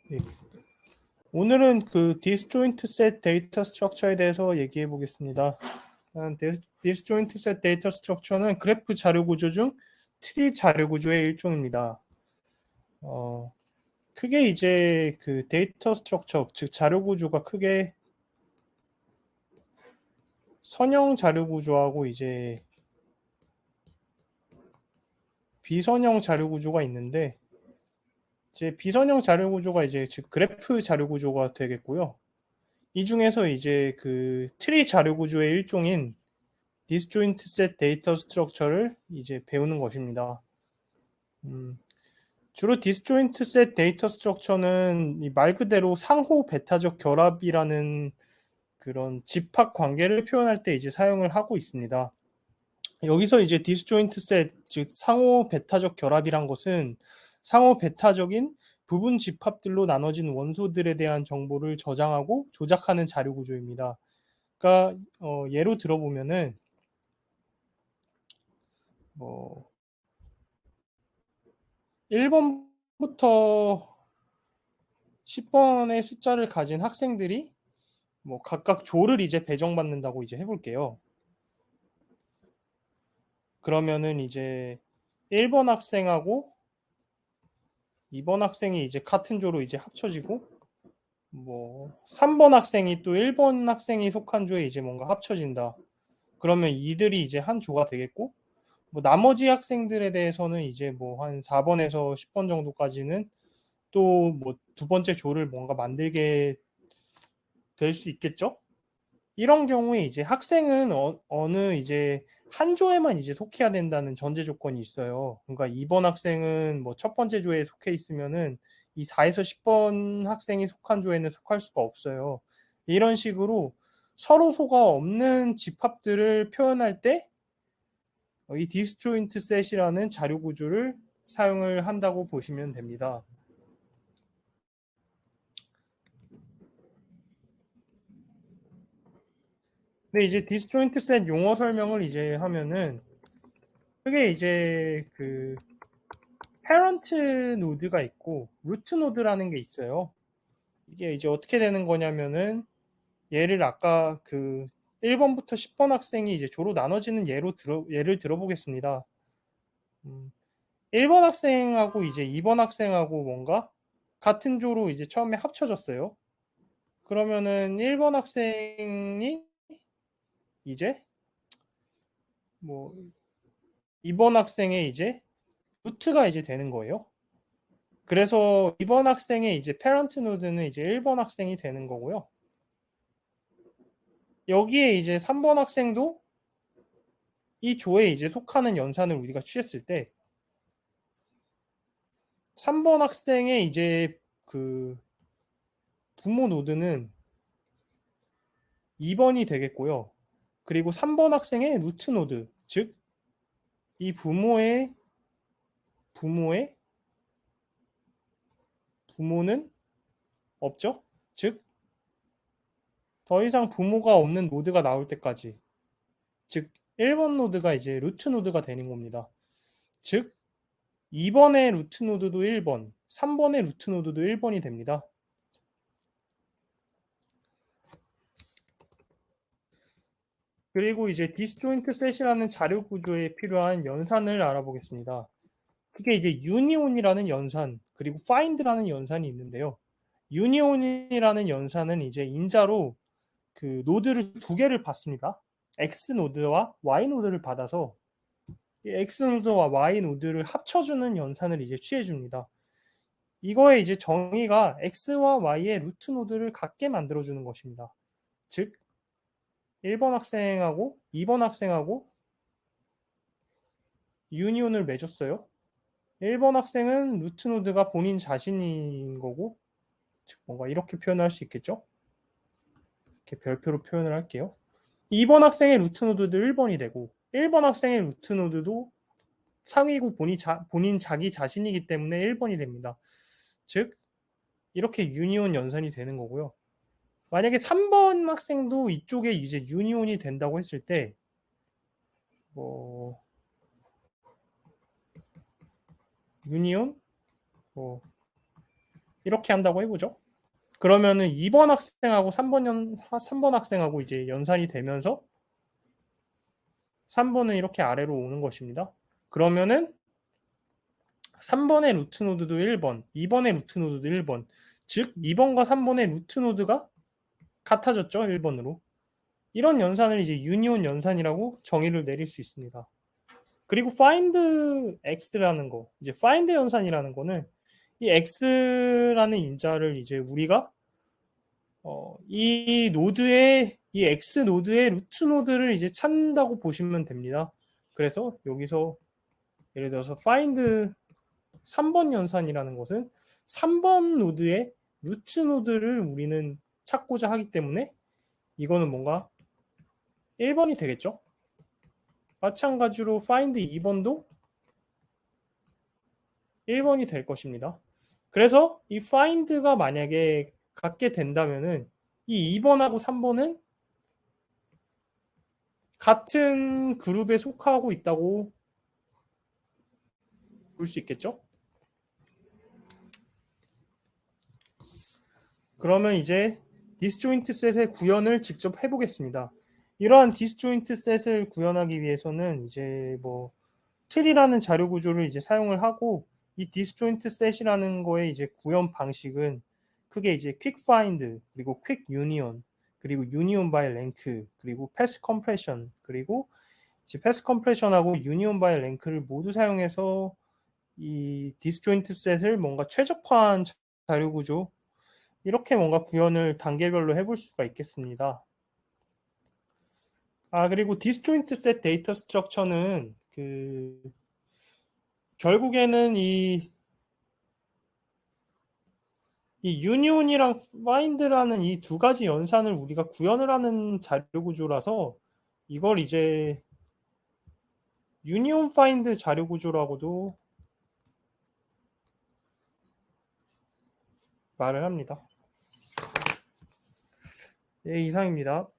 네. 오늘은 그 디스조인트 셋 데이터 스트럭처에 대해서 얘기해 보겠습니다. 디스조인트 셋 데이터 스트럭처는 그래프 자료 구조 중 트리 자료 구조의 일종입니다. 크게 이제 그 데이터 스트럭처, 즉 자료 구조가 크게 선형 자료 구조하고 이제 비선형 자료 구조가 있는데, 이제 비선형 자료 구조가 이제 즉 그래프 자료 구조가 되겠고요. 이 중에서 이제 그 트리 자료 구조의 일종인 디스조인트 셋 데이터 스트럭처를 이제 배우는 것입니다. 주로 디스조인트 셋 데이터 스트럭처는 말 그대로 상호 베타적 결합이라는 그런 집합 관계를 표현할 때 이제 사용을 하고 있습니다. 여기서 이제 디스조인트 셋, 즉 상호 베타적 결합이란 것은 상호 베타적인 부분 집합들로 나눠진 원소들에 대한 정보를 저장하고 조작하는 자료 구조입니다. 그러니까 예로 들어보면은 뭐 1번부터 10번의 숫자를 가진 학생들이 뭐 각각 조를 이제 배정받는다고 이제 해볼게요. 그러면은 이제 1번 학생하고 2번 학생이 이제 같은 조로 이제 합쳐지고, 뭐 3번 학생이 또 1번 학생이 속한 조에 이제 뭔가 합쳐진다. 그러면 이들이 이제 한 조가 되겠고, 뭐 나머지 학생들에 대해서는 이제 뭐 한 4번에서 10번 정도까지는 또 뭐 두 번째 조를 뭔가 만들게 될 수 있겠죠? 이런 경우에 이제 학생은 느 이제 한 조에만 이제 속해야 된다는 전제 조건이 있어요. 그러니까 2번 학생은 뭐 첫 번째 조에 속해 있으면은 이 4에서 10번 학생이 속한 조에는 속할 수가 없어요. 이런 식으로 서로 소가 없는 집합들을 표현할 때 이 디스조인트 셋이라는 자료 구조를 사용을 한다고 보시면 됩니다. 근데 이제 디스조인트 셋 용어 설명을 이제 하면은 그게 이제 그 패런트 노드가 있고 루트 노드라는 게 있어요. 이게 이제 어떻게 되는 거냐면은 얘를 아까 그 1번부터 10번 학생이 이제 조로 나눠지는 예를 들어보겠습니다. 1번 학생하고 이제 2번 학생하고 뭔가 같은 조로 이제 처음에 합쳐졌어요. 그러면은 1번 학생이 이제 뭐 2번 학생의 이제 루트가 이제 되는 거예요. 그래서 2번 학생의 이제 패런트 노드는 이제 1번 학생이 되는 거고요. 여기에 이제 3번 학생도 이 조에 이제 속하는 연산을 우리가 취했을 때 3번 학생의 이제 그 부모 노드는 2번이 되겠고요. 그리고 3번 학생의 루트 노드, 즉 이 부모는 없죠. 즉 더 이상 부모가 없는 노드가 나올 때까지, 즉 1번 노드가 이제 루트 노드가 되는 겁니다. 즉 2번의 루트 노드도 1번, 3번의 루트 노드도 1번이 됩니다. 그리고 이제 디스조인트 셋이라는 자료 구조에 필요한 연산을 알아보겠습니다. 그게 이제 유니온이라는 연산, 그리고 find라는 연산이 있는데요. 유니온이라는 연산은 이제 인자로 그 노드를 두 개를 받습니다. X 노드와 Y 노드를 받아서 X 노드와 Y 노드를 합쳐주는 연산을 이제 취해줍니다. 이거의 이제 정의가 X와 Y의 루트 노드를 같게 만들어주는 것입니다. 즉 1번 학생하고 2번 학생하고 유니온을 맺었어요. 1번 학생은 루트 노드가 본인 자신인 거고, 즉 뭔가 이렇게 표현할 수 있겠죠? 이렇게 별표로 표현을 할게요. 2번 학생의 루트 노드도 1번이 되고 1번 학생의 루트 노드도 상위고 본인 자기 자신이기 때문에 1번이 됩니다. 즉 이렇게 유니온 연산이 되는 거고요. 만약에 3번 학생도 이쪽에 이제 유니온이 된다고 했을 때 뭐 유니온 뭐 이렇게 한다고 해보죠. 그러면은 2번 학생하고 3번 학생하고 이제 연산이 되면서 3번은 이렇게 아래로 오는 것입니다. 그러면은 3번의 루트 노드도 1번, 2번의 루트 노드도 1번. 즉 2번과 3번의 루트 노드가 같아졌죠. 1번으로. 이런 연산을 이제 유니온 연산이라고 정의를 내릴 수 있습니다. 그리고 find x라는 거, 이제 find 연산이라는 거는 이 x라는 인자를 이제 우리가 이 노드의 이 x 노드의 루트 노드를 이제 찾는다고 보시면 됩니다. 그래서 여기서 예를 들어서 find 3번 연산이라는 것은 3번 노드의 루트 노드를 우리는 찾고자 하기 때문에 이거는 뭔가 1번이 되겠죠. 마찬가지로 find 2번도 1번이 될 것입니다. 그래서 이 find가 만약에 같게 된다면은 이 2번하고 3번은 같은 그룹에 속하고 있다고 볼 수 있겠죠? 그러면 이제 디스조인트 셋의 구현을 직접 해보겠습니다. 이러한 디스조인트 셋을 구현하기 위해서는 이제 뭐 틀이라는 자료 구조를 이제 사용을 하고 이 디스조인트 셋이라는 거의 이제 구현 방식은 크게 이제 퀵 파인드 그리고 퀵 유니온 그리고 유니온 바이 랭크 그리고 패스 컴프레션 그리고 이제 패스 컴프레션하고 유니온 바이 랭크를 모두 사용해서 이 디스조인트 셋을 뭔가 최적화한 자료 구조 이렇게 뭔가 구현을 단계별로 해볼 수가 있겠습니다. 그리고 디스조인트 셋 데이터 스트럭처는 결국에는 이 유니온이랑 파인드라는 이 두 가지 연산을 우리가 구현을 하는 자료 구조라서 이걸 이제 유니온 파인드 자료 구조라고도 말을 합니다. 네, 이상입니다.